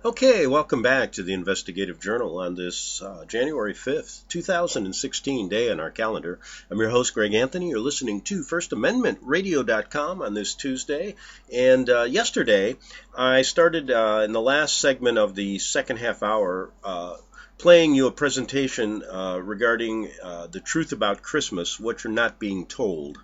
Okay, welcome back to the Investigative Journal on this January 5th, 2016 day on our calendar. I'm your host, Greg Anthony. You're listening to FirstAmendmentRadio.com on this Tuesday. And yesterday, I started in the last segment of the second half hour playing you a presentation regarding the truth about Christmas, what you're not being told.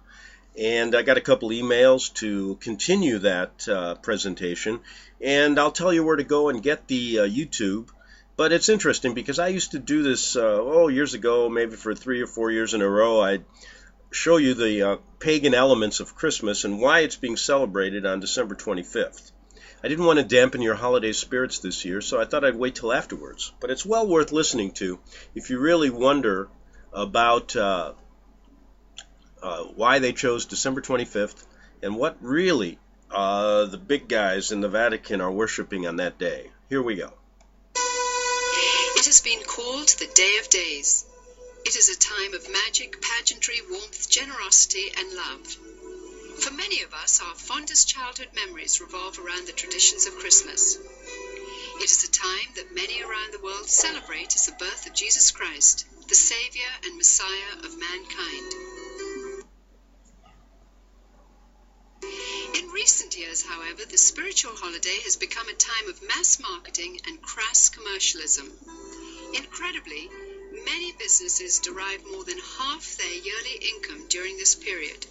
And I got a couple emails to continue that presentation, and I'll tell you where to go and get the YouTube. But it's interesting because I used to do this years ago, maybe for 3 or 4 years in a row. I'd show you the pagan elements of Christmas and why it's being celebrated on December 25th. I didn't want to dampen your holiday spirits this year, so I thought I'd wait till afterwards. But it's well worth listening to if you really wonder about why they chose December 25th, and what really the big guys in the Vatican are worshiping on that day. Here we go. It has been called the Day of Days. It is a time of magic, pageantry, warmth, generosity, and love. For many of us, our fondest childhood memories revolve around the traditions of Christmas. It is a time that many around the world celebrate as the birth of Jesus Christ, the Savior and Messiah of mankind. In recent years, however, the spiritual holiday has become a time of mass marketing and crass commercialism. Incredibly, many businesses derive more than half their yearly income during this period.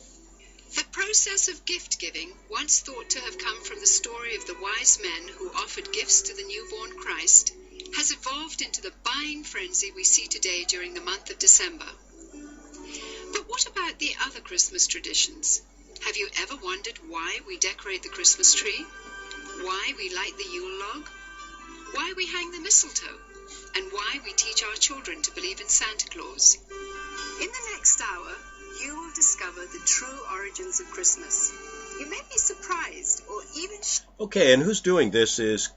The process of gift-giving, once thought to have come from the story of the wise men who offered gifts to the newborn Christ, has evolved into the buying frenzy we see today during the month of December. But what about the other Christmas traditions? Have you ever wondered why we decorate the Christmas tree? Why we light the Yule log? Why we hang the mistletoe? And why we teach our children to believe in Santa Claus? In the next hour, you will discover the true origins of Christmas. You may be surprised or even... Okay, and who's doing this is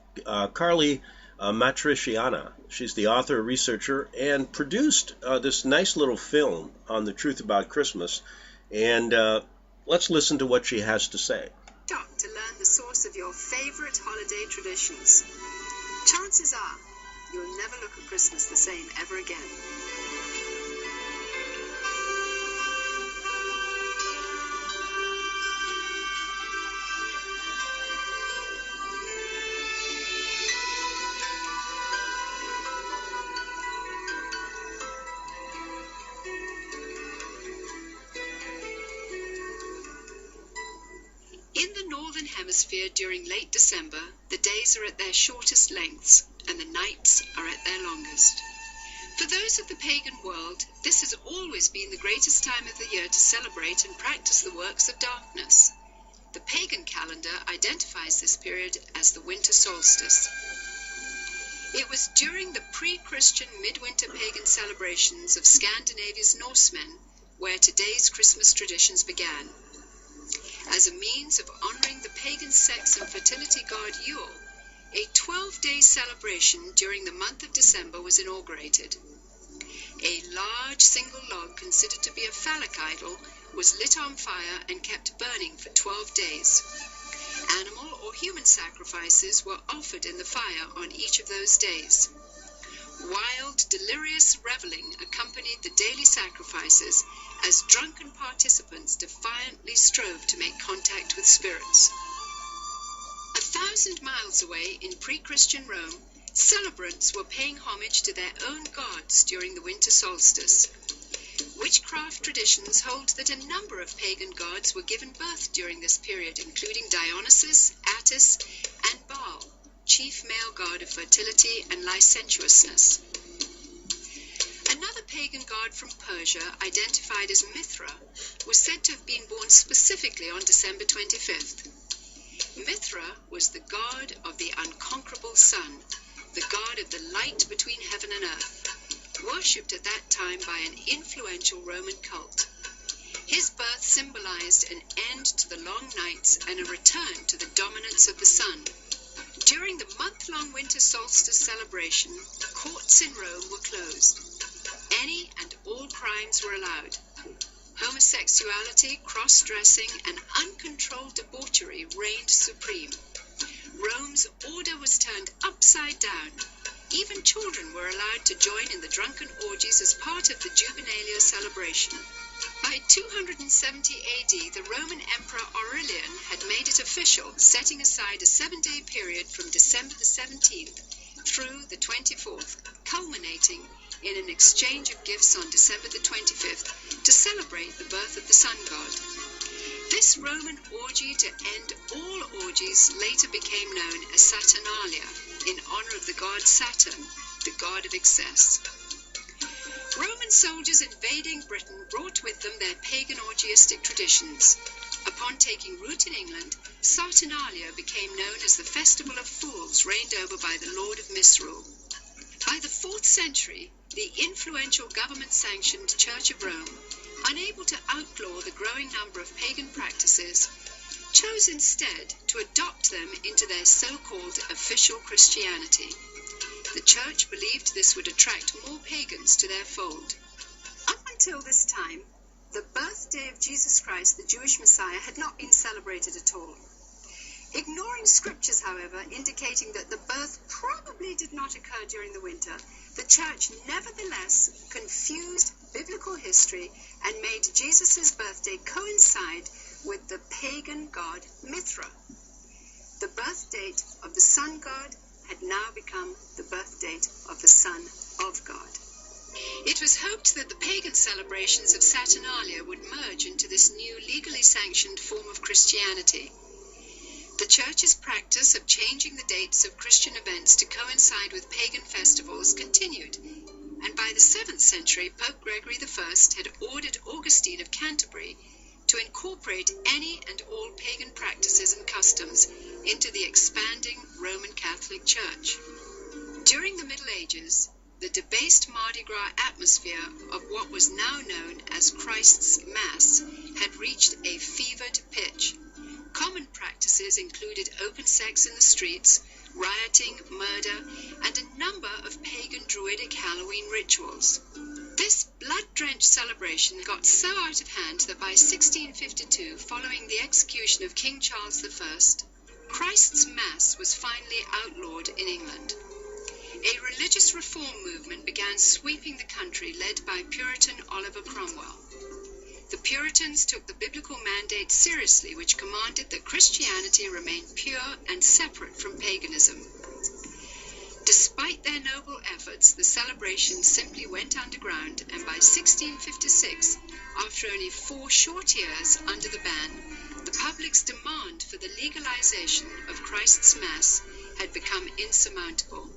Carly Matriciana. She's the author, researcher, and produced this nice little film on the truth about Christmas. And let's listen to what she has to say. Stop to learn the source of your favorite holiday traditions. Chances are you'll never look at Christmas the same ever again. Hemisphere during late December, the days are at their shortest lengths and the nights are at their longest. For those of the pagan world, this has always been the greatest time of the year to celebrate and practice the works of darkness. The pagan calendar identifies this period as the winter solstice. It was during the pre-Christian midwinter pagan celebrations of Scandinavia's Norsemen where today's Christmas traditions began. As a means of honoring the pagan sex and fertility god Yule, a 12-day celebration during the month of December was inaugurated. A large single log considered to be a phallic idol was lit on fire and kept burning for 12 days. Animal or human sacrifices were offered in the fire on each of those days. Wild, delirious reveling accompanied the daily sacrifices as drunken participants defiantly strove to make contact with spirits. 1,000 miles away in pre-Christian Rome, celebrants were paying homage to their own gods during the winter solstice. Witchcraft traditions hold that a number of pagan gods were given birth during this period, including Dionysus, Attis, and Baal, chief male god of fertility and licentiousness. Another pagan god from Persia, identified as Mithra, was said to have been born specifically on December 25th. Mithra was the god of the unconquerable sun, the god of the light between heaven and earth, worshipped at that time by an influential Roman cult. His birth symbolized an end to the long nights and a return to the dominance of the sun. During the month-long winter solstice celebration, courts in Rome were closed. Any and all crimes were allowed. Homosexuality, cross-dressing, and uncontrolled debauchery reigned supreme. Rome's order was turned upside down. Even children were allowed to join in the drunken orgies as part of the Juvenalia celebration. By 270 AD, the Roman Emperor Aurelian had made it official, setting aside a 7-day period from December the 17th through the 24th, culminating in an exchange of gifts on December the 25th to celebrate the birth of the sun god. This Roman orgy to end all orgies later became known as Saturnalia, in honor of the god Saturn, the god of excess. Roman soldiers invading Britain brought with them their pagan orgiastic traditions. Upon taking root in England, Saturnalia became known as the Festival of Fools, reigned over by the Lord of Misrule. By the 4th century, the influential government-sanctioned Church of Rome, unable to outlaw the growing number of pagan practices, chose instead to adopt them into their so-called official Christianity. The Church believed this would attract more pagans to their fold. Up until this time, the birthday of Jesus Christ, the Jewish Messiah, had not been celebrated at all. Ignoring scriptures, however, indicating that the birth probably did not occur during the winter, the Church nevertheless confused biblical history and made Jesus' birthday coincide with the pagan god Mithra. The birth date of the sun god had now become the birth date of the Son of God. It was hoped that the pagan celebrations of Saturnalia would merge into this new legally sanctioned form of Christianity. The Church's practice of changing the dates of Christian events to coincide with pagan festivals continued, and by the 7th century, Pope Gregory I had ordered Augustine of Canterbury to incorporate any and all pagan practices and customs into the expanding Roman Catholic Church. During the Middle Ages, the debased Mardi Gras atmosphere of what was now known as Christ's Mass had reached a fevered pitch. Common practices included open sex in the streets, rioting, murder, and a number of pagan druidic Halloween rituals. This blood-drenched celebration got so out of hand that by 1652, following the execution of King Charles I, Christ's Mass was finally outlawed in England. A religious reform movement began sweeping the country, led by Puritan Oliver Cromwell. The Puritans took the biblical mandate seriously, which commanded that Christianity remain pure and separate from paganism. Despite their noble efforts, the celebration simply went underground, and by 1656, after only 4 short years under the ban, the public's demand for the legalization of Christ's Mass had become insurmountable.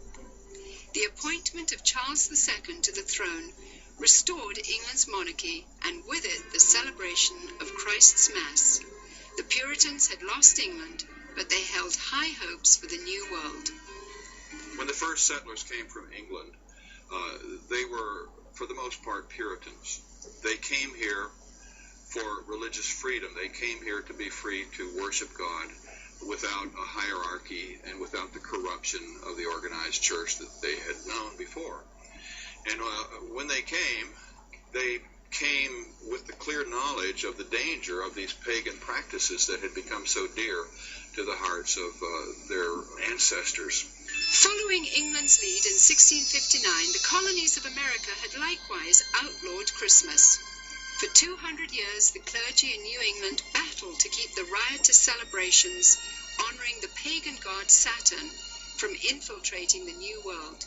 The appointment of Charles II to the throne restored England's monarchy, and with it the celebration of Christ's Mass. The Puritans had lost England, but they held high hopes for the new world. When the first settlers came from England, they were, for the most part, Puritans. They came here for religious freedom. They came here to be free to worship God without a hierarchy and without the corruption of the organized church that they had known before. And when they came with the clear knowledge of the danger of these pagan practices that had become so dear to the hearts of their ancestors. Following England's lead in 1659, the colonies of America had likewise outlawed Christmas. For 200 years, the clergy in New England battled to keep the riotous celebrations honoring the pagan god Saturn from infiltrating the New World.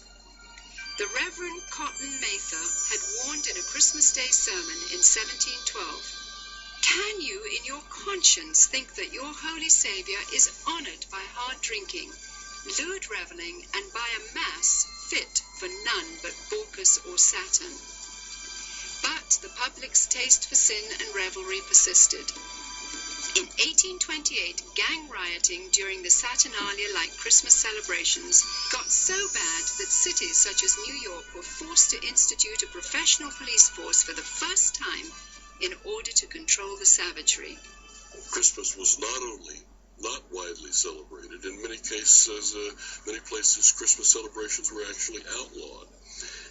The Reverend Cotton Mather had warned in a Christmas Day sermon in 1712, "Can you in your conscience think that your Holy Saviour is honoured by hard drinking, lewd revelling, and by a mass fit for none but Bacchus or Saturn?" But the public's taste for sin and revelry persisted. In 1828, gang rioting during the Saturnalia-like Christmas celebrations got so bad that cities such as New York were forced to institute a professional police force for the first time in order to control the savagery. Christmas was not widely celebrated. In many cases, many places, Christmas celebrations were actually outlawed.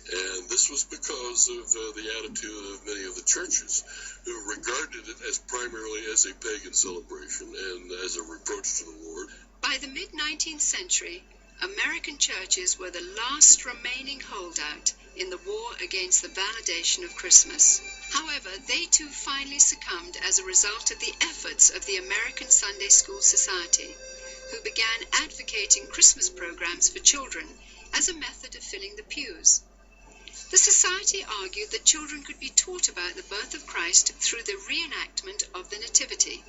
And this was because of the attitude of many of the churches who regarded it as primarily as a pagan celebration and as a reproach to the Lord. By the mid-19th century, American churches were the last remaining holdout in the war against the validation of Christmas. However, they too finally succumbed as a result of the efforts of the American Sunday School Society, who began advocating Christmas programs for children as a method of filling the pews. The Society argued that children could be taught about the birth of Christ through the reenactment of the Nativity.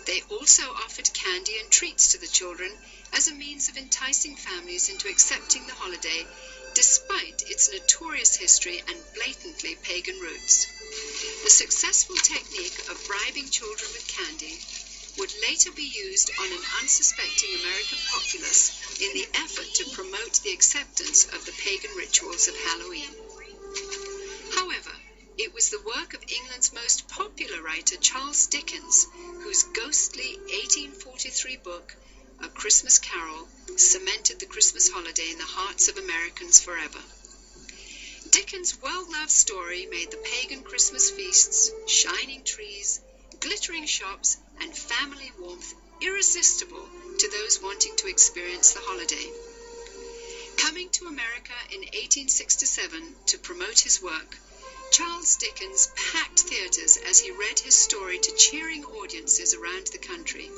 They also offered candy and treats to the children as a means of enticing families into accepting the holiday, despite its notorious history and blatantly pagan roots. The successful technique of bribing children with candy would later be used on an unsuspecting American populace in the effort to promote the acceptance of the pagan rituals of Halloween. However, it was the work of England's most popular writer, Charles Dickens, whose ghostly 1843 book, A Christmas Carol, cemented the Christmas holiday in the hearts of Americans forever. Dickens' well-loved story made the pagan Christmas feasts, shining trees, glittering shops, and family warmth irresistible to those wanting to experience the holiday. Coming to America in 1867 to promote his work, Charles Dickens packed theaters as he read his story to cheering audiences around the country.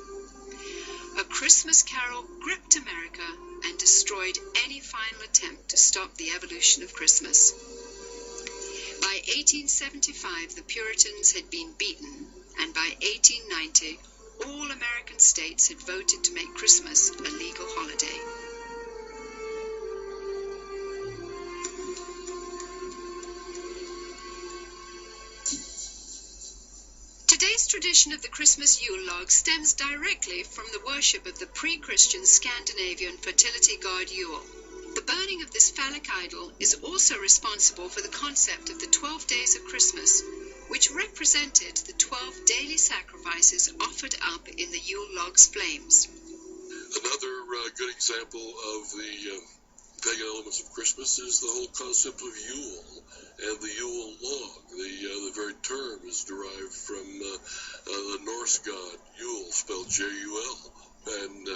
A Christmas Carol gripped America and destroyed any final attempt to stop the evolution of Christmas. By 1875, the Puritans had been beaten, and by 1890, all American states had voted to make Christmas a legal holiday. Today's tradition of the Christmas Yule log stems directly from the worship of the pre-Christian Scandinavian fertility god Yule. The burning of this phallic idol is also responsible for the concept of the 12 days of Christmas, which represented the 12 daily sacrifices offered up in the Yule log's flames. Another good example of the pagan elements of Christmas is the whole concept of Yule and the Yule log. The very term is derived from the Norse god Yule, spelled J-U-L. And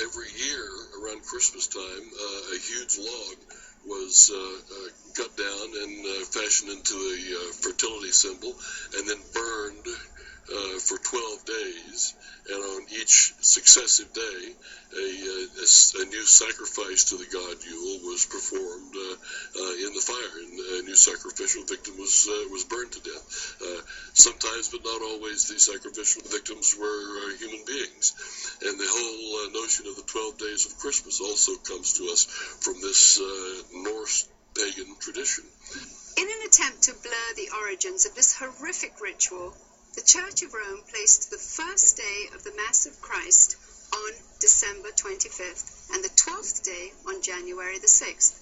every year around Christmas time, a huge log was cut down and fashioned into a fertility symbol and then burned for 12 days. And on each successive day, a new sacrifice to the god Yule was performed in the fire, and a new sacrificial victim was burned to death. Sometimes, but not always, these sacrificial victims were human beings. And the whole notion of the 12 days of Christmas also comes to us from this Norse pagan tradition. In an attempt to blur the origins of this horrific ritual, the Church of Rome placed the first day of the Mass of Christ on December 25th and the 12th day on January the 6th.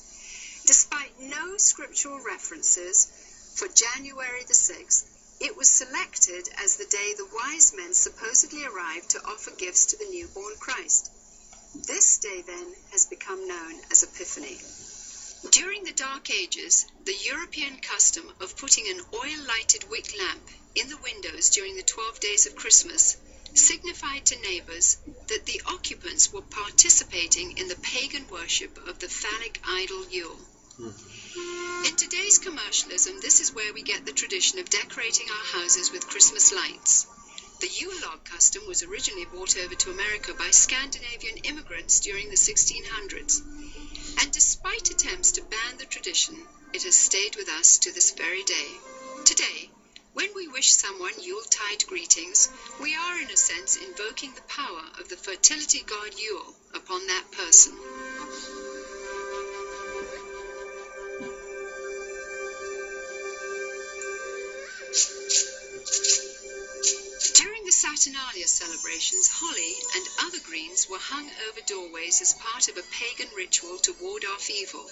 Despite no scriptural references for January the 6th, it was selected as the day the wise men supposedly arrived to offer gifts to the newborn Christ. This day then has become known as Epiphany. During the Dark Ages, the European custom of putting an oil-lighted wick lamp in the windows during the 12 days of Christmas signified to neighbors that the occupants were participating in the pagan worship of the phallic idol Yule. In today's commercialism, this is where we get the tradition of decorating our houses with Christmas lights. The Yule log custom was originally brought over to America by Scandinavian immigrants during the 1600s. And despite attempts to ban the tradition, it has stayed with us to this very day. Today, when we wish someone Yuletide greetings, we are in a sense invoking the power of the fertility god Yule upon that person. During the Saturnalia celebrations, holly and other greens were hung over doorways as part of a pagan ritual to ward off evil.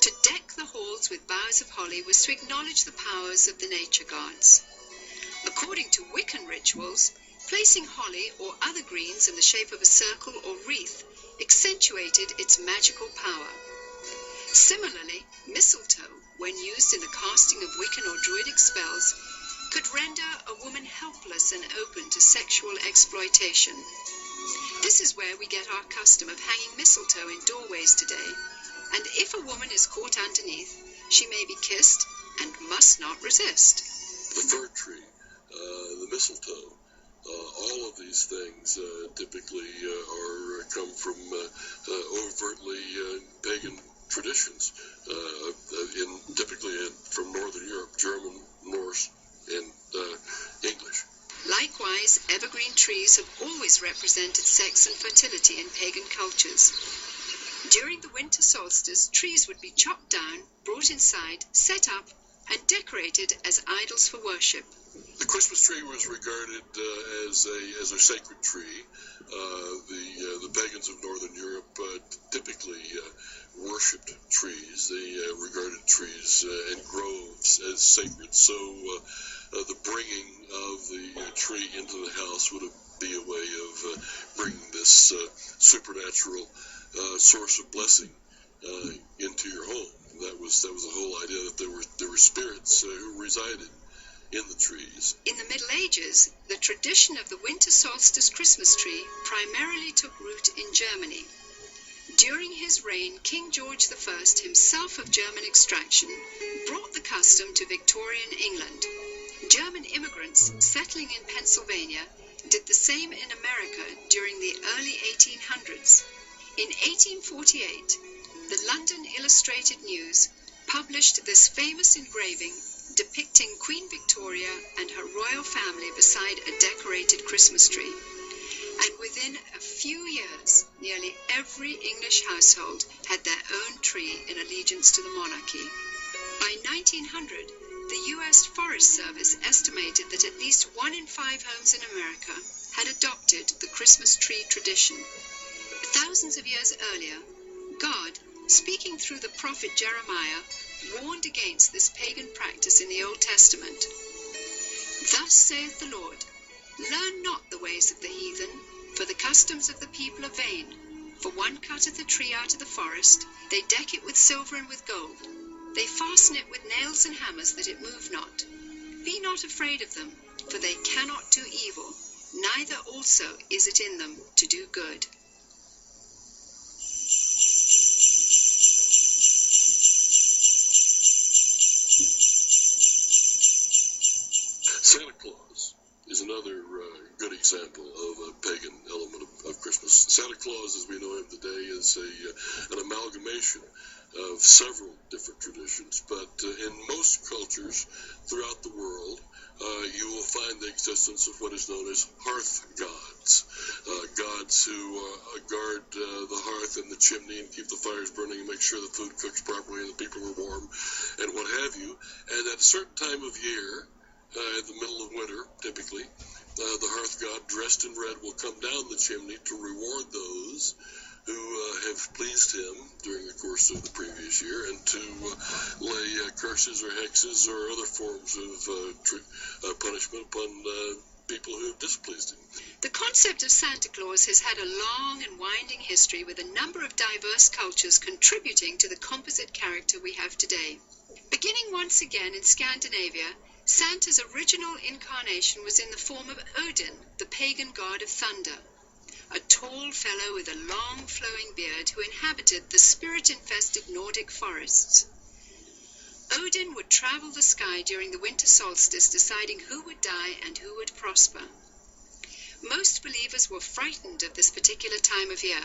To deck the halls with boughs of holly was to acknowledge the powers of the nature gods. According to Wiccan rituals, placing holly or other greens in the shape of a circle or wreath accentuated its magical power. Similarly, mistletoe, when used in the casting of Wiccan or Druidic spells, could render a woman helpless and open to sexual exploitation. This is where we get our custom of hanging mistletoe in doorways today, and if a woman is caught underneath, she may be kissed and must not resist. The fir tree, the mistletoe, all of these things typically come from overtly pagan traditions, typically from Northern Europe, German, Norse, and English. Likewise, evergreen trees have always represented sex and fertility in pagan cultures. During the winter solstice, trees would be chopped down, brought inside, set up, and decorated as idols for worship. The Christmas tree was regarded as a sacred tree. The pagans of Northern Europe typically worshipped trees. They regarded trees and groves as sacred. So the bringing of the tree into the house would be a way of bringing this supernatural source of blessing into your home. That was the whole idea, that there were spirits who resided in the trees. In the Middle Ages, the tradition of the winter solstice Christmas tree primarily took root in Germany. During his reign, King George I, himself of German extraction, brought the custom to Victorian England. German immigrants settling in Pennsylvania did the same in America during the early 1800s. In 1848, the London Illustrated News published this famous engraving depicting Queen Victoria and her royal family beside a decorated Christmas tree. And within a few years, nearly every English household had their own tree in allegiance to the monarchy. By 1900, the U.S. Forest Service estimated that at least 1 in 5 homes in America had adopted the Christmas tree tradition. Thousands of years earlier, God, speaking through the prophet Jeremiah, warned against this pagan practice in the Old Testament. Thus saith the Lord, learn not the ways of the heathen, for the customs of the people are vain. For one cutteth a tree out of the forest, they deck it with silver and with gold. They fasten it with nails and hammers that it move not. Be not afraid of them, for they cannot do evil, neither also is it in them to do good. Santa Claus is another good example of a pagan element of Christmas. Santa Claus, as we know him today, is an amalgamation of several different traditions, but in most cultures throughout the world, you will find the existence of what is known as hearth gods, gods who guard the hearth and the chimney and keep the fires burning and make sure the food cooks properly and the people are warm and what have you. And at a certain time of year, in the middle of winter, typically, the hearth god dressed in red will come down the chimney to reward those who have pleased him during the course of the previous year, and to lay curses or hexes or other forms of punishment upon people who have displeased him. The concept of Santa Claus has had a long and winding history, with a number of diverse cultures contributing to the composite character we have today. Beginning once again in Scandinavia, Santa's original incarnation was in the form of Odin, the pagan god of thunder, a tall fellow with a long flowing beard who inhabited the spirit-infested Nordic forests. Odin would travel the sky during the winter solstice, deciding who would die and who would prosper. Most believers were frightened of this particular time of year.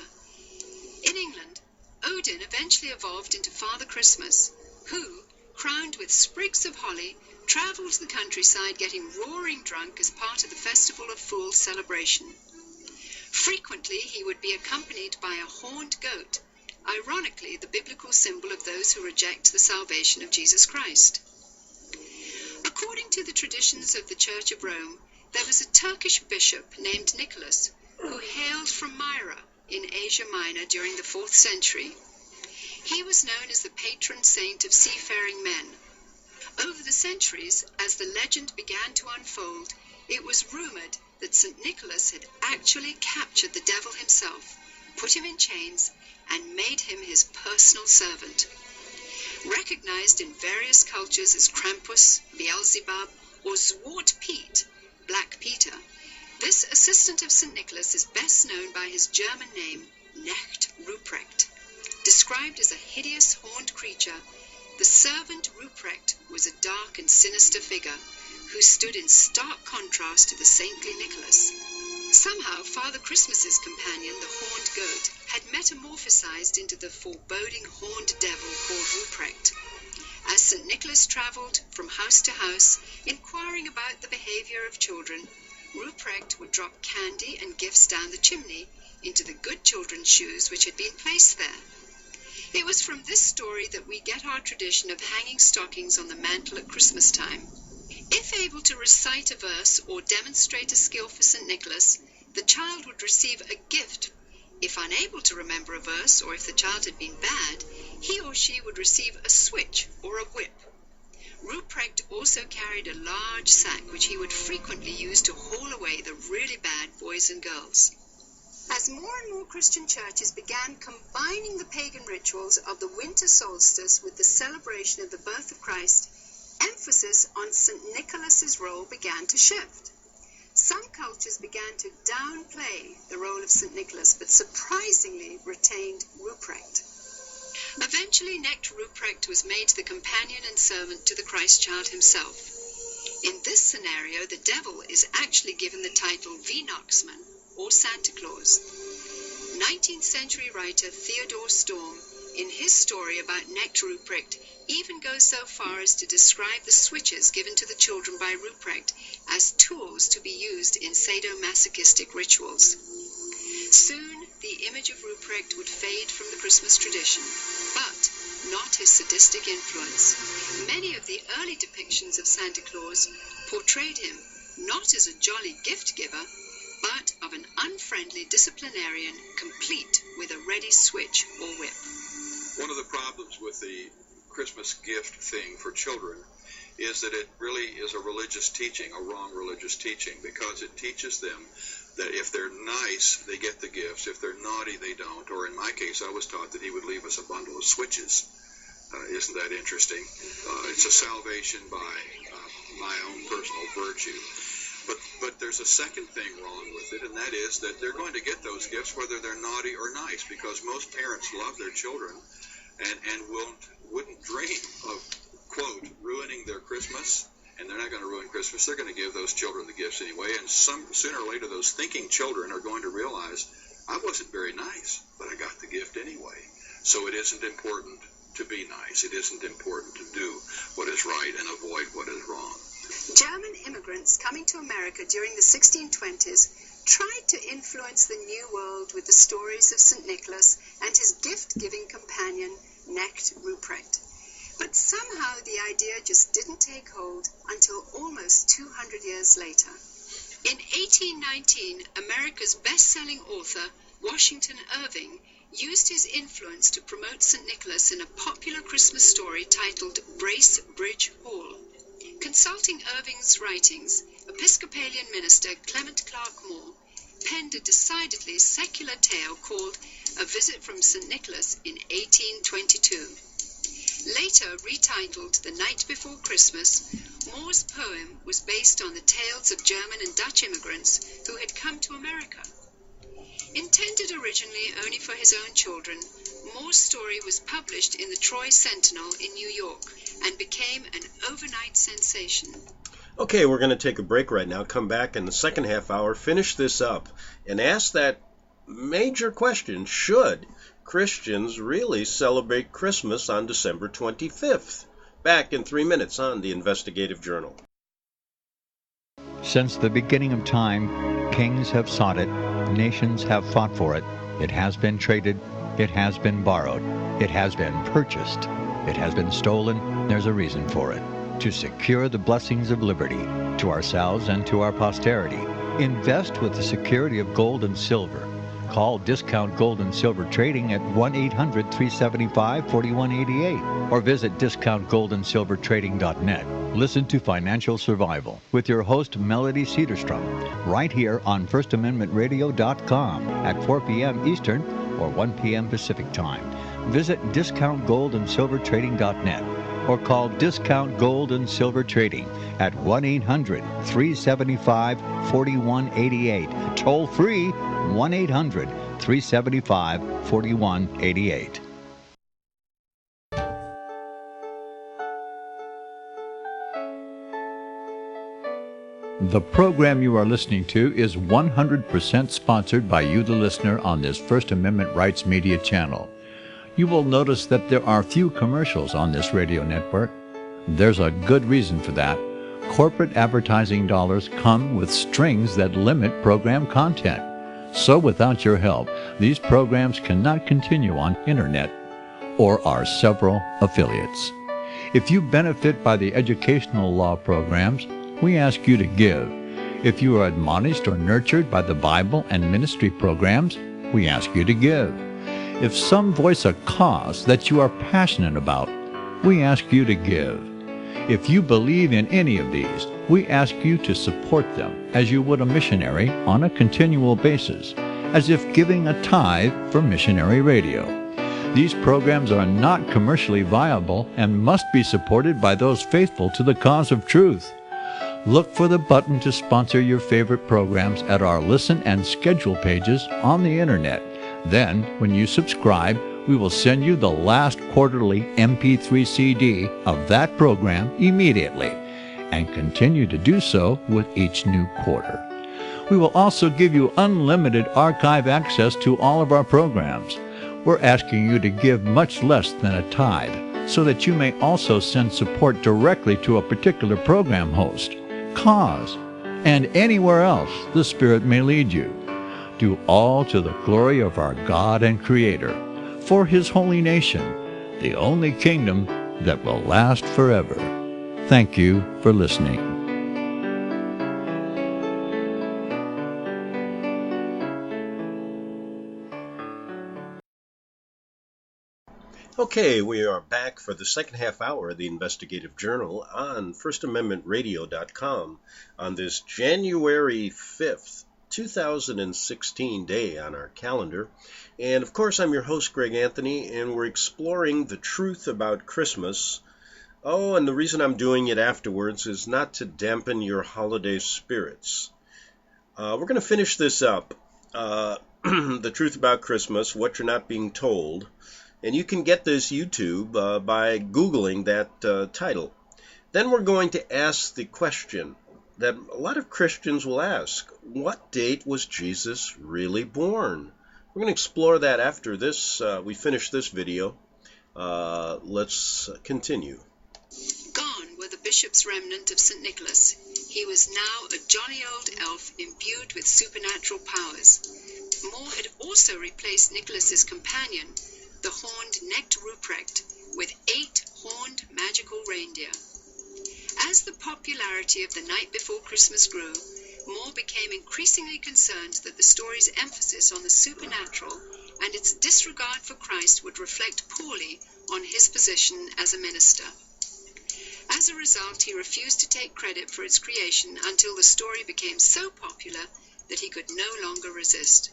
In England, Odin eventually evolved into Father Christmas, who, crowned with sprigs of holly, travelled the countryside getting roaring drunk as part of the Festival of Fools celebration. Frequently, he would be accompanied by a horned goat, ironically the biblical symbol of those who reject the salvation of Jesus Christ. According to the traditions of the Church of Rome, there was a Turkish bishop named Nicholas who hailed from Myra in Asia Minor during the 4th century. He was known as the patron saint of seafaring men. Over the centuries, as the legend began to unfold, it was rumored that St. Nicholas had actually captured the devil himself, put him in chains, and made him his personal servant. Recognized in various cultures as Krampus, Beelzebub, or Zwart Piet, Black Peter, This assistant of St. Nicholas is best known by his German name, Knecht Ruprecht. Described as a hideous horned creature, the servant Ruprecht was a dark and sinister figure who stood in stark contrast to the saintly Nicholas. Somehow, Father Christmas's companion, the horned goat, had metamorphosized into the foreboding horned devil called Ruprecht. As St. Nicholas traveled from house to house, inquiring about the behavior of children, Ruprecht would drop candy and gifts down the chimney into the good children's shoes which had been placed there. It was from this story that we get our tradition of hanging stockings on the mantle at Christmas time. If able to recite a verse or demonstrate a skill for St. Nicholas, the child would receive a gift. If unable to remember a verse, or if the child had been bad, he or she would receive a switch or a whip. Ruprecht also carried a large sack which he would frequently use to haul away the really bad boys and girls. As more and more Christian churches began combining the pagan rituals of the winter solstice with the celebration of the birth of Christ, emphasis on St. Nicholas's role began to shift. Some cultures began to downplay the role of St. Nicholas, but surprisingly retained Ruprecht. Eventually, Knecht Ruprecht was made the companion and servant to the Christ child himself. In this scenario, the devil is actually given the title Weihnachtsmann, or Santa Claus. 19th century writer Theodor Storm, in his story about Knecht Ruprecht, even goes so far as to describe the switches given to the children by Ruprecht as tools to be used in sadomasochistic rituals. Soon, the image of Ruprecht would fade from the Christmas tradition, but not his sadistic influence. Many of the early depictions of Santa Claus portrayed him not as a jolly gift giver, but of an unfriendly disciplinarian complete with a ready switch or whip. One of the problems with the Christmas gift thing for children is that it really is a religious teaching, a wrong religious teaching, because it teaches them that if they're nice, they get the gifts. If they're naughty, they don't. Or in my case, I was taught that he would leave us a bundle of switches. Isn't that interesting? It's a salvation by my own personal virtue. But there's a second thing wrong with it, and that is that they're going to get those gifts whether they're naughty or nice, because most parents love their children and wouldn't dream of, quote, ruining their Christmas. And they're not going to ruin Christmas. They're going to give those children the gifts anyway. And sooner or later, those thinking children are going to realize, I wasn't very nice, but I got the gift anyway. So it isn't important to be nice. It isn't important to do what is right and avoid what is wrong. German immigrants coming to America during the 1620s tried to influence the New World with the stories of St. Nicholas and his gift-giving companion, Knecht Ruprecht. But somehow the idea just didn't take hold until almost 200 years later. In 1819, America's best-selling author, Washington Irving, used his influence to promote St. Nicholas in a popular Christmas story titled Bracebridge Hall. Consulting Irving's writings, Episcopalian minister Clement Clark Moore penned a decidedly secular tale called A Visit from St. Nicholas in 1822. Later retitled The Night Before Christmas, Moore's poem was based on the tales of German and Dutch immigrants who had come to America. Intended originally only for his own children, Moore's story was published in the Troy Sentinel in New York and became an overnight sensation. Okay, we're going to take a break right now, come back in the second half hour, finish this up, and ask that major question: should Christians really celebrate Christmas on December 25th? Back in 3 minutes on the Investigative Journal. Since the beginning of time, kings have sought it, nations have fought for it. It has been traded, it has been borrowed, it has been purchased, it has been stolen. There's a reason for it: to secure the blessings of liberty to ourselves and to our posterity. Invest with the security of gold and silver. Call Discount Gold and Silver Trading at 1-800-375-4188 or visit discountgoldandsilvertrading.net. Listen to Financial Survival with your host Melody Cedarstrom right here on FirstAmendmentRadio.com at 4 p.m. Eastern or 1 p.m. Pacific Time. Visit discountgoldandsilvertrading.net. or call Discount Gold and Silver Trading at 1-800-375-4188. Toll free, 1-800-375-4188. The program you are listening to is 100% sponsored by you, the listener, on this First Amendment Rights Media channel. You will notice that there are few commercials on this radio network. There's a good reason for that. Corporate advertising dollars come with strings that limit program content. So without your help, these programs cannot continue on internet or our several affiliates. If you benefit by the educational law programs, we ask you to give. If you are admonished or nurtured by the Bible and ministry programs, we ask you to give. If some voice a cause that you are passionate about, we ask you to give. If you believe in any of these, we ask you to support them as you would a missionary on a continual basis, as if giving a tithe for missionary radio. These programs are not commercially viable and must be supported by those faithful to the cause of truth. Look for the button to sponsor your favorite programs at our listen and schedule pages on the internet. Then, when you subscribe, we will send you the last quarterly MP3 CD of that program immediately, and continue to do so with each new quarter. We will also give you unlimited archive access to all of our programs. We're asking you to give much less than a tithe, so that you may also send support directly to a particular program host, cause, and anywhere else the Spirit may lead you. Do all to the glory of our God and Creator, for His holy nation, the only kingdom that will last forever. Thank you for listening. Okay, we are back for the second half hour of the Investigative Journal on FirstAmendmentRadio.com on this January 5th, 2016 day on our calendar. And of course, I'm your host, Greg Anthony, and we're exploring the truth about Christmas. Oh, and the reason I'm doing it afterwards is not to dampen your holiday spirits. We're going to finish this up, the truth about Christmas, what you're not being told. And you can get this YouTube by Googling that title. Then we're going to ask the question that a lot of Christians will ask. What date was Jesus really born? We're going to explore that after this. We finish this video. Let's continue. Gone were the bishop's remnant of St. Nicholas. He was now a jolly old elf imbued with supernatural powers. More had also replaced Nicholas's companion, the horned-necked Ruprecht, with 8 horned magical reindeer. As the popularity of the night before Christmas grew, Moore became increasingly concerned that the story's emphasis on the supernatural and its disregard for Christ would reflect poorly on his position as a minister. As a result, he refused to take credit for its creation until the story became so popular that he could no longer resist.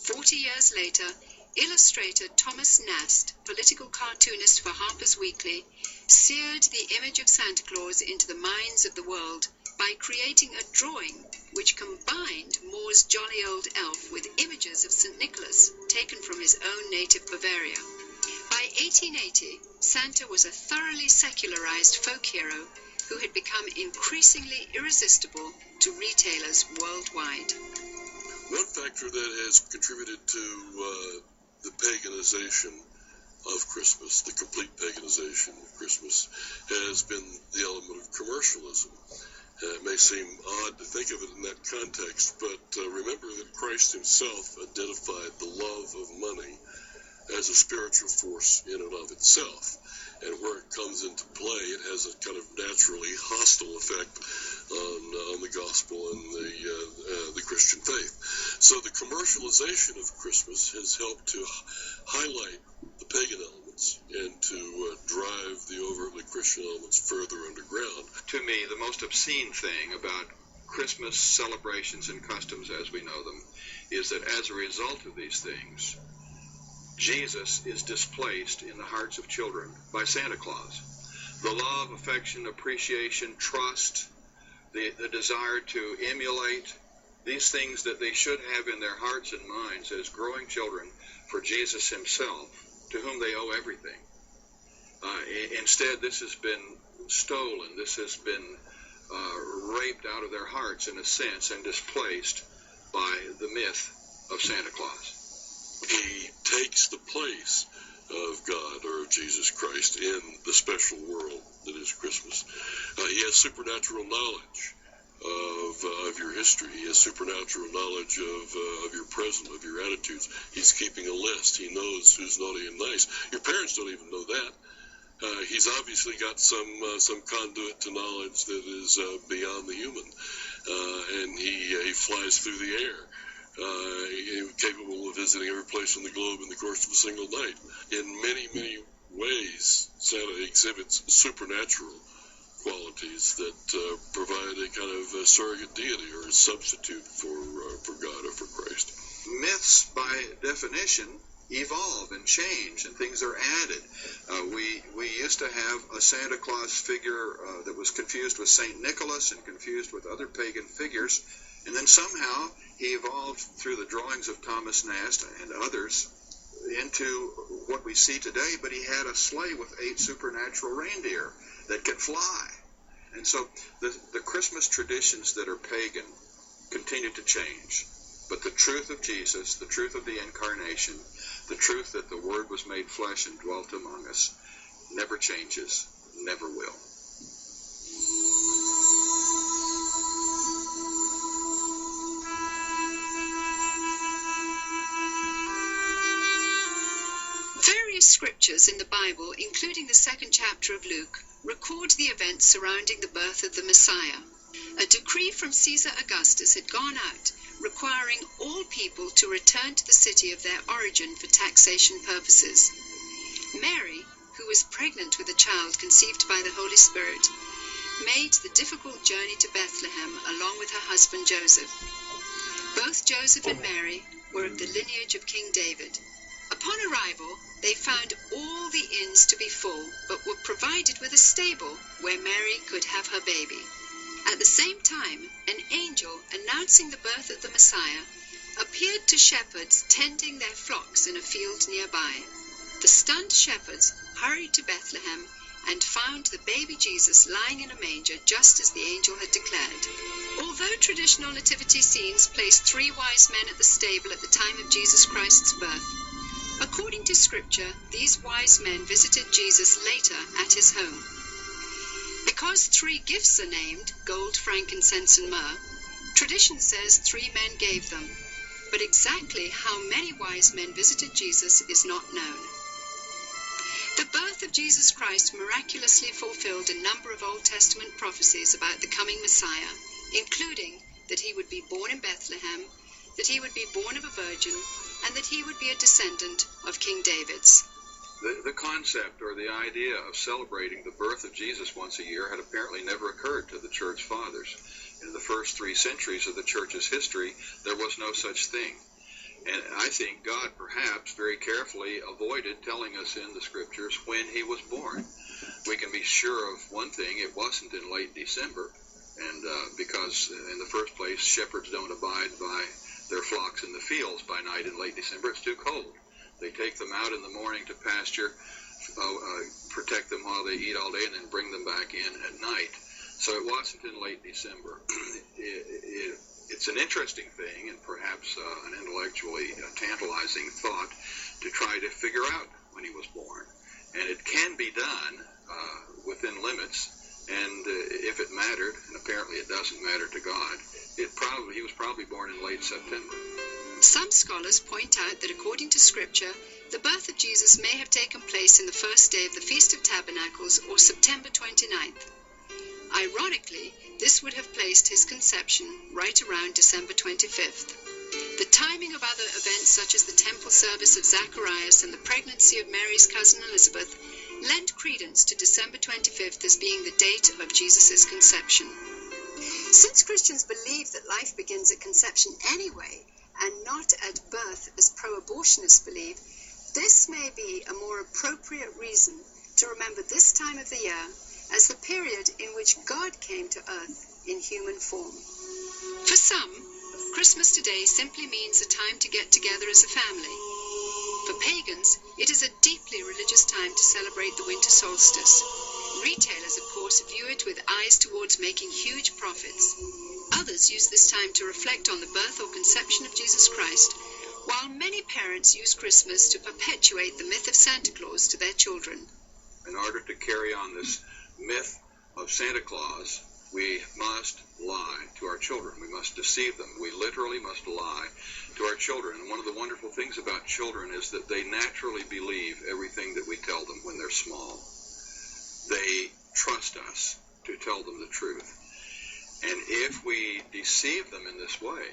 40 years later, illustrator Thomas Nast, political cartoonist for Harper's Weekly, seared the image of Santa Claus into the minds of the world by creating a drawing which combined Moore's jolly old elf with images of St. Nicholas taken from his own native Bavaria. By 1880, Santa was a thoroughly secularized folk hero who had become increasingly irresistible to retailers worldwide. One factor that has contributed to the paganization of Christmas, the complete paganization of Christmas, has been the element of commercialism. It may seem odd to think of it in that context, but remember that Christ himself identified the love of money as a spiritual force in and of itself. And where it comes into play, it has a kind of naturally hostile effect on the gospel and the Christian faith. So the commercialization of Christmas has helped to highlight the pagan elements and to drive the overtly Christian elements further underground. To me, the most obscene thing about Christmas celebrations and customs as we know them is that as a result of these things, Jesus is displaced in the hearts of children by Santa Claus. the love, affection, appreciation, trust, the desire to emulate, these things that they should have in their hearts and minds as growing children for Jesus himself, to whom they owe everything. Instead, this has been stolen. This has been raped out of their hearts, in a sense, and displaced by the myth of Santa Claus. He takes the place of God or of Jesus Christ in the special world that is Christmas. He has supernatural knowledge of your history. He has supernatural knowledge of your present, of your attitudes. He's keeping a list. He knows who's naughty and nice. Your parents don't even know that. He's obviously got some conduit to knowledge that is beyond the human, and he flies through the air, capable of visiting every place on the globe in the course of a single night. In many, many ways, Santa exhibits supernatural qualities that provide a kind of a surrogate deity or a substitute for God or for Christ. Myths, by definition, evolve and change, and things are added. We used to have a Santa Claus figure that was confused with St. Nicholas and confused with other pagan figures, and then somehow he evolved through the drawings of Thomas Nast and others into what we see today, but he had a sleigh with 8 supernatural reindeer that could fly. And so the Christmas traditions that are pagan continue to change. But the truth of Jesus, the truth of the Incarnation, the truth that the Word was made flesh and dwelt among us, never changes, never will. Various scriptures in the Bible, including the 2nd chapter of Luke, record the events surrounding the birth of the Messiah. A decree from Caesar Augustus had gone out, requiring all people to return to the city of their origin for taxation purposes. Mary, who was pregnant with a child conceived by the Holy Spirit, made the difficult journey to Bethlehem along with her husband Joseph. Both Joseph and Mary were of the lineage of King David. Upon arrival, they found all the inns to be full, but were provided with a stable where Mary could have her baby. At the same time, an angel announcing the birth of the Messiah appeared to shepherds tending their flocks in a field nearby. The stunned shepherds hurried to Bethlehem and found the baby Jesus lying in a manger just as the angel had declared. Although traditional nativity scenes placed 3 wise men at the stable at the time of Jesus Christ's birth, according to Scripture, these wise men visited Jesus later at his home. Because 3 gifts are named, gold, frankincense, and myrrh, tradition says 3 men gave them, but exactly how many wise men visited Jesus is not known. The birth of Jesus Christ miraculously fulfilled a number of Old Testament prophecies about the coming Messiah, including that he would be born in Bethlehem, that he would be born of a virgin, and that he would be a descendant of King David's. The concept or the idea of celebrating the birth of Jesus once a year had apparently never occurred to the Church Fathers. In the first 3 centuries of the Church's history, there was no such thing. And I think God perhaps very carefully avoided telling us in the Scriptures when he was born. We can be sure of one thing: it wasn't in late December, and because in the first place, shepherds don't abide by their flocks in the fields by night in late December. It's too cold. They take them out in the morning to pasture, protect them while they eat all day, and then bring them back in at night. So it wasn't in late December. It's an interesting thing, and perhaps an intellectually tantalizing thought to try to figure out when he was born. And it can be done within limits, and if it mattered, and apparently it doesn't matter to God, he was probably born in late September. Some scholars point out that according to Scripture, the birth of Jesus may have taken place in the first day of the Feast of Tabernacles, or September 29th. Ironically, this would have placed his conception right around December 25th. The timing of other events such as the temple service of Zacharias and the pregnancy of Mary's cousin Elizabeth lent credence to December 25th as being the date of Jesus' conception. Since Christians believe that life begins at conception anyway, and not at birth as pro-abortionists believe, this may be a more appropriate reason to remember this time of the year as the period in which God came to earth in human form. For some, Christmas today simply means a time to get together as a family. For pagans, it is a deeply religious time to celebrate the winter solstice. Retailers, of course, view it with eyes towards making huge profits. Others use this time to reflect on the birth or conception of Jesus Christ, while many parents use Christmas to perpetuate the myth of Santa Claus to their children. In order to carry on this myth of Santa Claus, we must lie to our children. We must deceive them. We literally must lie to our children. And one of the wonderful things about children is that they naturally believe everything that we tell them when they're small. They trust us to tell them the truth. And if we deceive them in this way,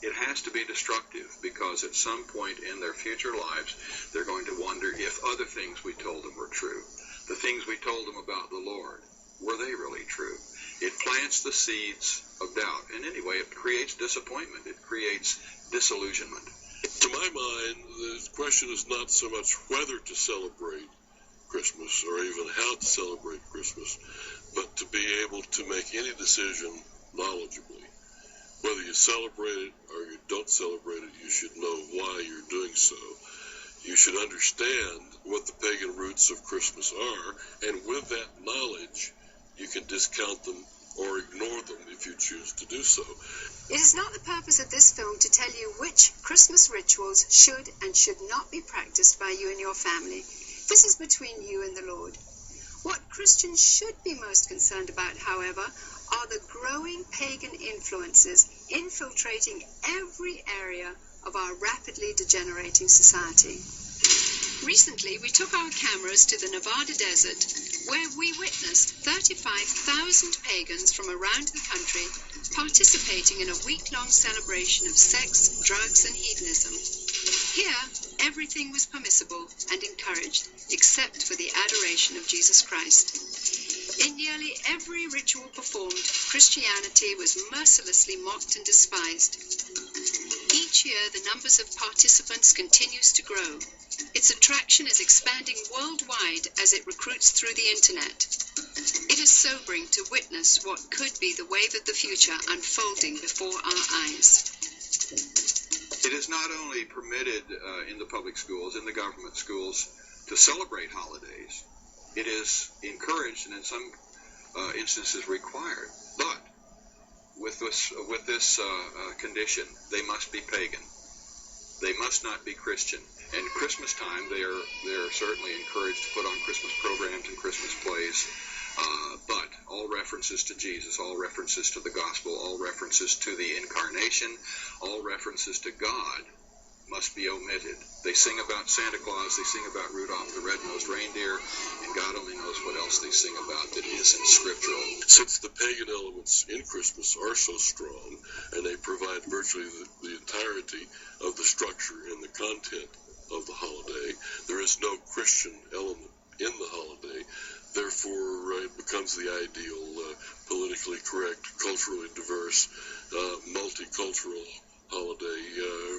it has to be destructive, because at some point in their future lives, they're going to wonder if other things we told them were true. The things we told them about the Lord, were they really true? It plants the seeds of doubt. And anyway, it creates disappointment. It creates disillusionment. To my mind, the question is not so much whether to celebrate Christmas or even how to celebrate Christmas, but to be able to make any decision knowledgeably. Whether you celebrate it or you don't celebrate it, you should know why you're doing so. You should understand what the pagan roots of Christmas are, and with that knowledge, you can discount them or ignore them if you choose to do so. It is not the purpose of this film to tell you which Christmas rituals should and should not be practiced by you and your family. This is between you and the Lord. What Christians should be most concerned about, however, are the growing pagan influences infiltrating every area of our rapidly degenerating society. Recently, we took our cameras to the Nevada desert, where we witnessed 35,000 pagans from around the country participating in a week-long celebration of sex, drugs, and hedonism. Here, everything was permissible and encouraged, except for the adoration of Jesus Christ. In nearly every ritual performed, Christianity was mercilessly mocked and despised. Each year, the numbers of participants continues to grow. Its attraction is expanding worldwide as it recruits through the internet. It is sobering to witness what could be the wave of the future unfolding before our eyes. It is not only permitted in the public schools, in the government schools, to celebrate holidays. It is encouraged and in some instances required. But with this condition, they must be pagan. They must not be Christian. And Christmas time, they are certainly encouraged to put on Christmas programs and Christmas plays. But all references to Jesus, all references to the gospel, all references to the incarnation, all references to God must be omitted. They sing about Santa Claus, they sing about Rudolph the Red-Nosed Reindeer, and God only knows what else they sing about that isn't scriptural. Since the pagan elements in Christmas are so strong, and they provide virtually the entirety of the structure and the content of the holiday, there is no Christian element in the holiday. Therefore, it becomes the ideal, politically correct, culturally diverse, multicultural holiday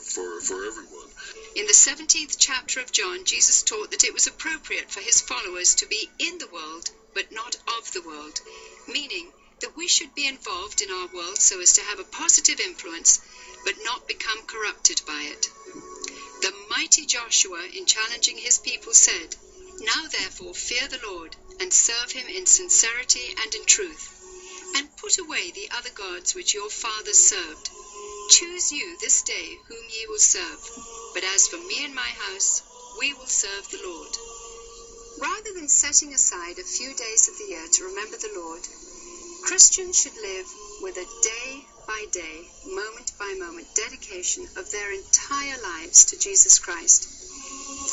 for everyone. In the 17th chapter of John, Jesus taught that it was appropriate for his followers to be in the world, but not of the world, meaning that we should be involved in our world so as to have a positive influence, but not become corrupted by it. The mighty Joshua, in challenging his people, said, "Now therefore fear the Lord, and serve him in sincerity and in truth, and put away the other gods which your fathers served. Choose you this day whom ye will serve, but as for me and my house, we will serve the Lord." Rather than setting aside a few days of the year to remember the Lord, Christians should live with a day-by-day, moment-by-moment dedication of their entire lives to Jesus Christ.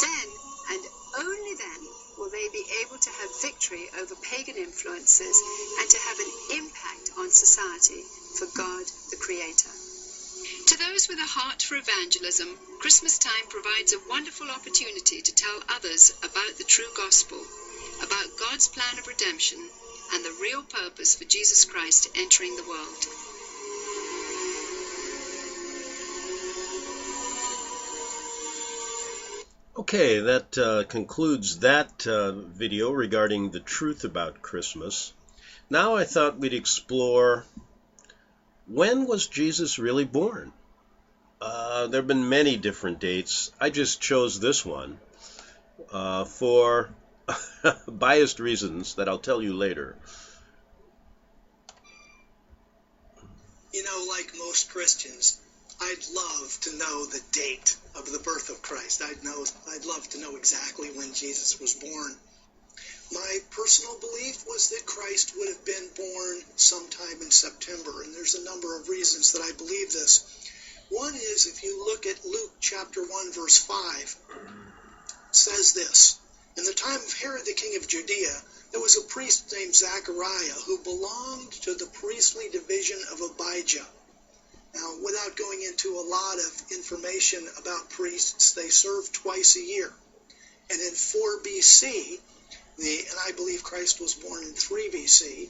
Then, and only then, will they be able to have victory over pagan influences and to have an impact on society for God the Creator. To those with a heart for evangelism, Christmas time provides a wonderful opportunity to tell others about the true gospel, about God's plan of redemption, and the real purpose for Jesus Christ entering the world. Okay, that concludes that video regarding the truth about Christmas. Now I thought we'd explore, when was Jesus really born? There have been many different dates. I just chose this one for biased reasons that I'll tell you later. You know, like most Christians, I'd love to know the date of the birth of Christ. I'd love to know exactly when Jesus was born. My personal belief was that Christ would have been born sometime in September, and there's a number of reasons that I believe this. One is, if you look at Luke chapter 1, verse 5, it says this: "In the time of Herod the king of Judea, there was a priest named Zechariah who belonged to the priestly division of Abijah." Now, without going into a lot of information about priests, they served twice a year. And in 4 BC, and I believe Christ was born in 3 BC,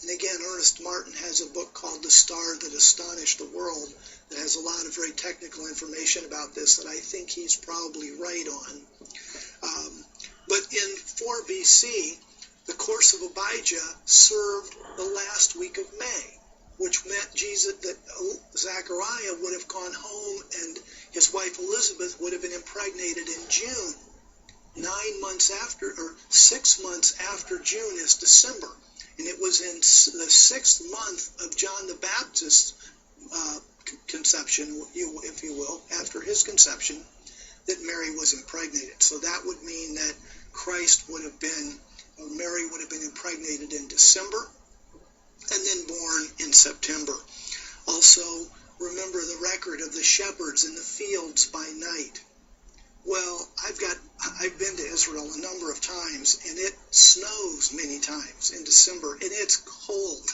and again, Ernest Martin has a book called The Star That Astonished the World that has a lot of very technical information about this that I think he's probably right on. But in 4 BC, the course of Abijah served the last week of May, which meant that Zechariah would have gone home and his wife Elizabeth would have been impregnated in June. 9 months after, or 6 months after June is December. And it was in the 6th month of John the Baptist's conception, if you will, after his conception, that Mary was impregnated. So that would mean that Mary would have been impregnated in December and then born in September. Also, remember the record of the shepherds in the fields by night. Well, I've been to Israel a number of times, and it snows many times in December, and it's cold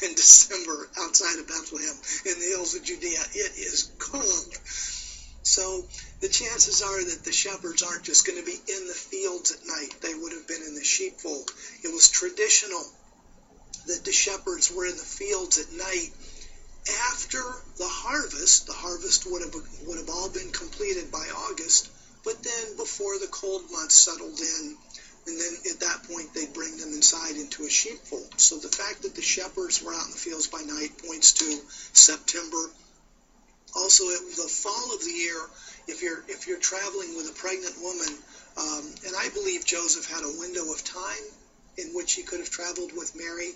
in December outside of Bethlehem in the hills of Judea. It is cold. So the chances are that the shepherds aren't just going to be in the fields at night. They would have been in the sheepfold. It was traditional that the shepherds were in the fields at night after the harvest. The harvest would have all been completed by August, but then before the cold months settled in, and then at that point they'd bring them inside into a sheepfold. So the fact that the shepherds were out in the fields by night points to September. Also, at the fall of the year, if you're traveling with a pregnant woman, and I believe Joseph had a window of time in which he could have traveled with Mary.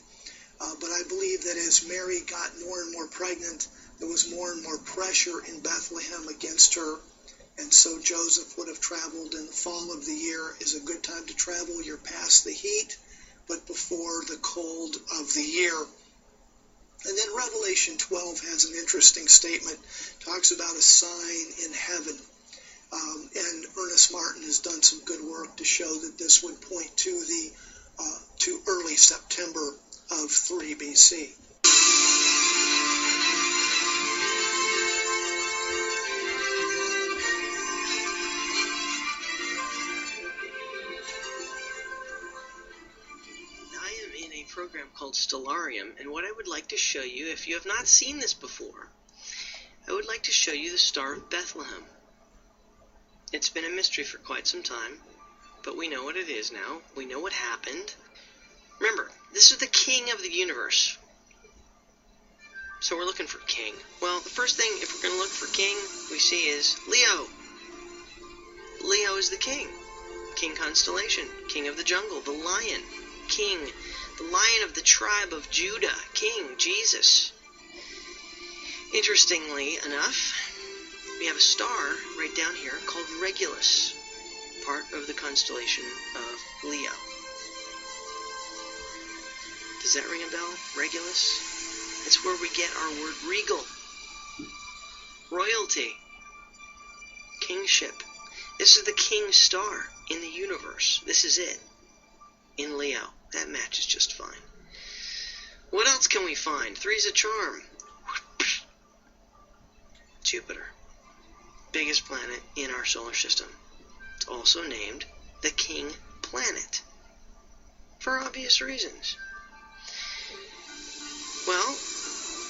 But I believe that as Mary got more and more pregnant, there was more and more pressure in Bethlehem against her. And so Joseph would have traveled in the fall of the year. Is a good time to travel. You're past the heat, but before the cold of the year. And then Revelation 12 has an interesting statement. Talks about a sign in heaven. And Ernest Martin has done some good work to show that this would point to to early September of 3 BC. I am in a program called Stellarium, and what I would like to show you, if you have not seen this before, I would like to show you the Star of Bethlehem. It's been a mystery for quite some time, but we know what it is now. We know what happened. Remember, this is the king of the universe. So we're looking for king. Well, the first thing, if we're going to look for king, we see is Leo. Leo is the king. King constellation. King of the jungle. The lion. King. The lion of the tribe of Judah. King. Jesus. Interestingly enough, we have a star right down here called Regulus, part of the constellation of Leo. Does that ring a bell? Regulus? It's where we get our word regal. Royalty. Kingship. This is the king star in the universe. This is it. In Leo. That matches just fine. What else can we find? Three's a charm. Jupiter. Biggest planet in our solar system. It's also named the king planet. For obvious reasons. Well,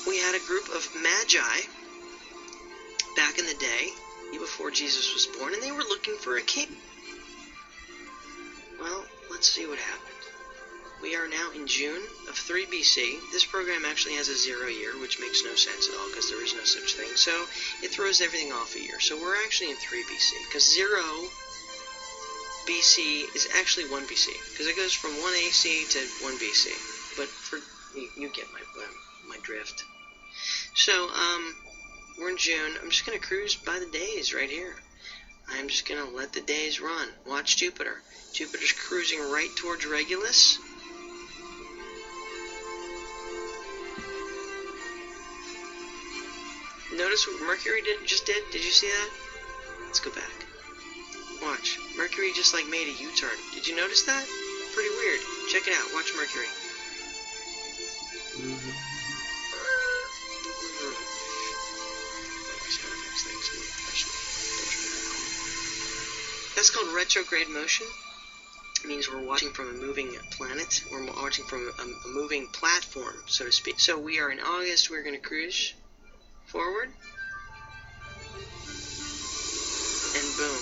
we had a group of magi back in the day before Jesus was born, and they were looking for a king. Well, let's see what happened. We are now in June of 3 BC. This program actually has a 0 year, which makes no sense at all because there is no such thing. So it throws everything off a year. So we're actually in 3 BC because 0 BC is actually 1 BC because it goes from 1 AC to 1 BC. But you get my drift. So we're in June. I'm just going to cruise by the days right here. I'm just going to let the days run. Watch Jupiter. Jupiter's cruising right towards Regulus. Notice what Mercury just did? Did you see that? Let's go back. Watch. Mercury just like made a U-turn. Did you notice that? Pretty weird. Check it out. Watch Mercury. That's called retrograde motion. It means we're watching from a moving planet. We're watching from a moving platform, so to speak. So we are in August. We're going to cruise forward. And boom.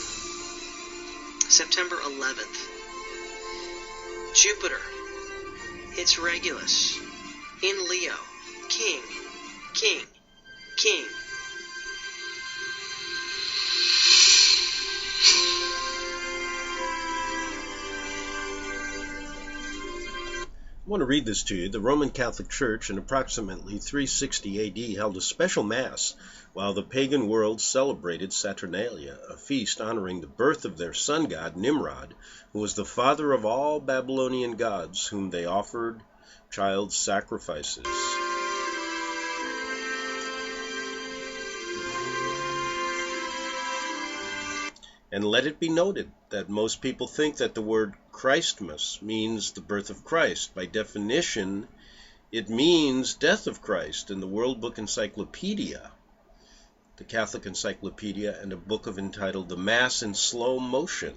September 11th. Jupiter hits Regulus in Leo. King, king, king. I want to read this to you. The Roman Catholic Church in approximately 360 AD held a special Mass while the pagan world celebrated Saturnalia, a feast honoring the birth of their sun god Nimrod, who was the father of all Babylonian gods, whom they offered child sacrifices. And let it be noted that most people think that the word Christmas means the birth of Christ. By definition, it means death of Christ in the World Book Encyclopedia, the Catholic Encyclopedia, and a book entitled The Mass in Slow Motion.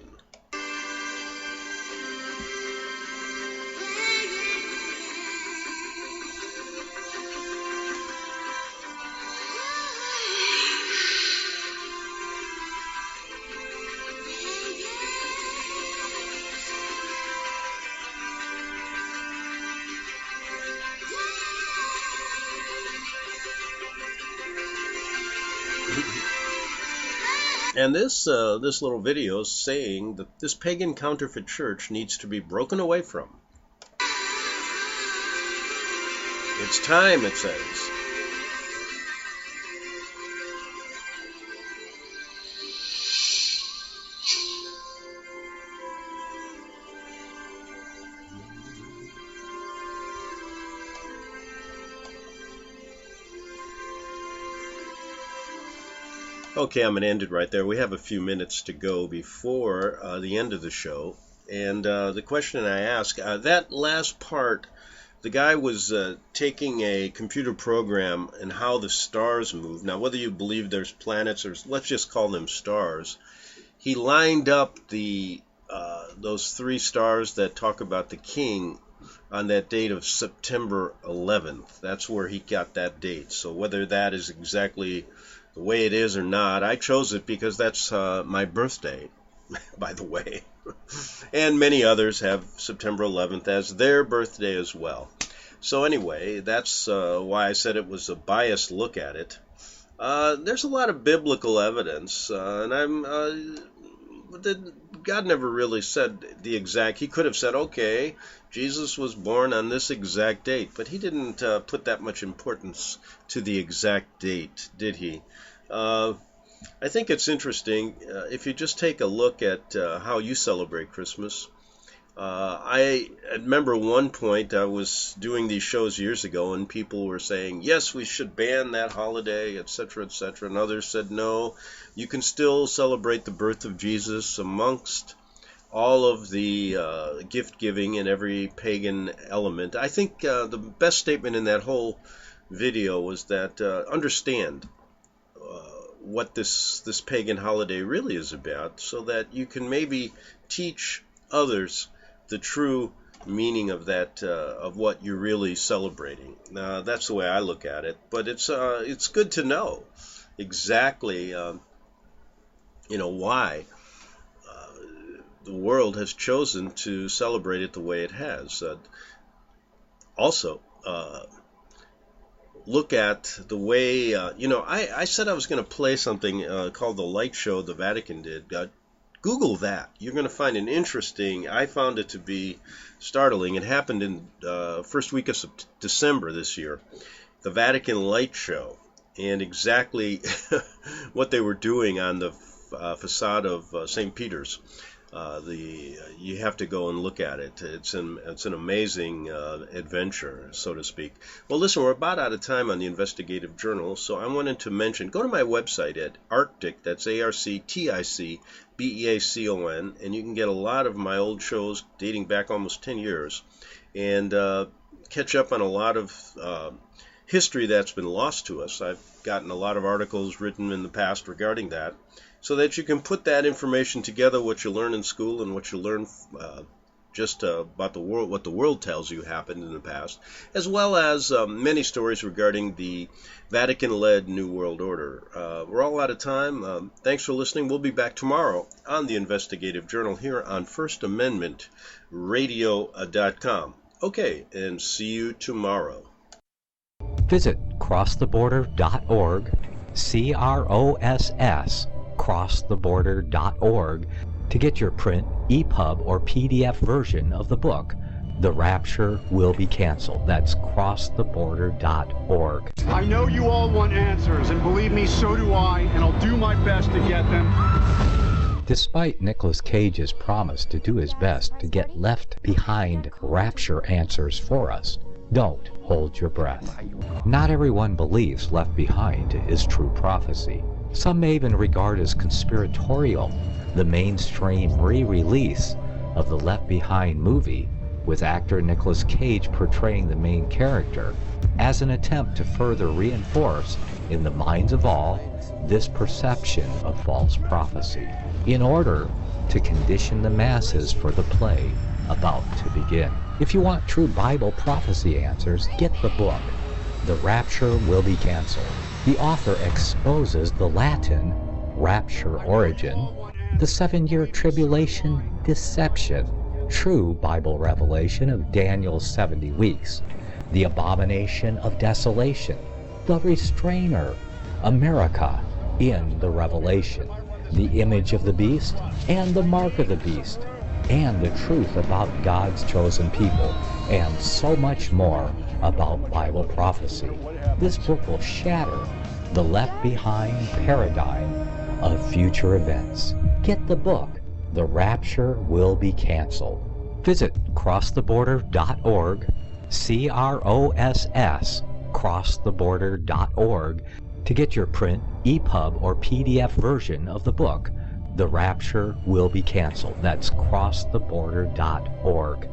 And this little video is saying that this pagan counterfeit church needs to be broken away from. It's time, it says. Okay, I'm going to end it right there. We have a few minutes to go before the end of the show. And the question I ask, that last part, the guy was taking a computer program and how the stars move. Now, whether you believe there's planets or let's just call them stars, he lined up those 3 stars that talk about the king on that date of September 11th. That's where he got that date. So whether that is exactly the way it is or not, I chose it because that's my birthday, by the way. And many others have September 11th as their birthday as well. So anyway, that's why I said it was a biased look at it. There's a lot of biblical evidence, and God never really said the exact. He could have said, okay, Jesus was born on this exact date, but he didn't put that much importance to the exact date, did he? I think it's interesting if you just take a look at how you celebrate Christmas. I remember one point I was doing these shows years ago and people were saying, yes, we should ban that holiday, etc., etc. And others said, no, you can still celebrate the birth of Jesus amongst all of the gift giving and every pagan element. I think the best statement in that whole video was that understand what this pagan holiday really is about, so that you can maybe teach others the true meaning of that, of what you're really celebrating. That's the way I look at it. But it's good to know exactly why the world has chosen to celebrate it the way it has. Also, look at the way, I said I was going to play something called The Light Show the Vatican did. Google that. You're going to find it interesting. I found it to be startling. It happened in first week of December this year. The Vatican Light Show, and exactly what they were doing on the facade of St. Peter's. You have to go and look at it. It's an amazing adventure, so to speak. Well, listen, we're about out of time on the Investigative Journal, so I wanted to mention, go to my website at Arctic, that's ARCTICBEACON, and you can get a lot of my old shows dating back almost 10 years, and catch up on a lot of history that's been lost to us. I've gotten a lot of articles written in the past regarding that, so that you can put that information together, what you learn in school and what you learn just about the world, what the world tells you happened in the past, as well as many stories regarding the Vatican-led New World Order. We're all out of time. Thanks for listening. We'll be back tomorrow on the Investigative Journal here on FirstAmendmentRadio.com. Okay, and see you tomorrow. Visit crosstheborder.org, CROSS, crosstheborder.org, to get your print, EPUB, or PDF version of the book, The Rapture Will Be Canceled. That's crosstheborder.org. I know you all want answers, and believe me, so do I, and I'll do my best to get them. Despite Nicolas Cage's promise to do his best to get left behind rapture answers for us, don't hold your breath. Not everyone believes Left Behind is true prophecy. Some may even regard as conspiratorial the mainstream re-release of the Left Behind movie, with actor Nicolas Cage portraying the main character, as an attempt to further reinforce in the minds of all this perception of false prophecy, in order to condition the masses for the play about to begin. If you want true Bible prophecy answers, get the book, The Rapture Will Be Canceled. The author exposes the Latin rapture origin, the 7-year tribulation deception, true Bible revelation of Daniel's 70 weeks, the abomination of desolation, the restrainer, America in the Revelation, the image of the beast and the mark of the beast, and the truth about God's chosen people, and so much more about Bible prophecy. This book will shatter the Left Behind paradigm of future events. Get the book, The Rapture Will Be Canceled. Visit crosstheborder.org, CROSS, crosstheborder.org, to get your print, EPUB, or PDF version of the book, The Rapture Will Be Canceled. That's crosstheborder.org.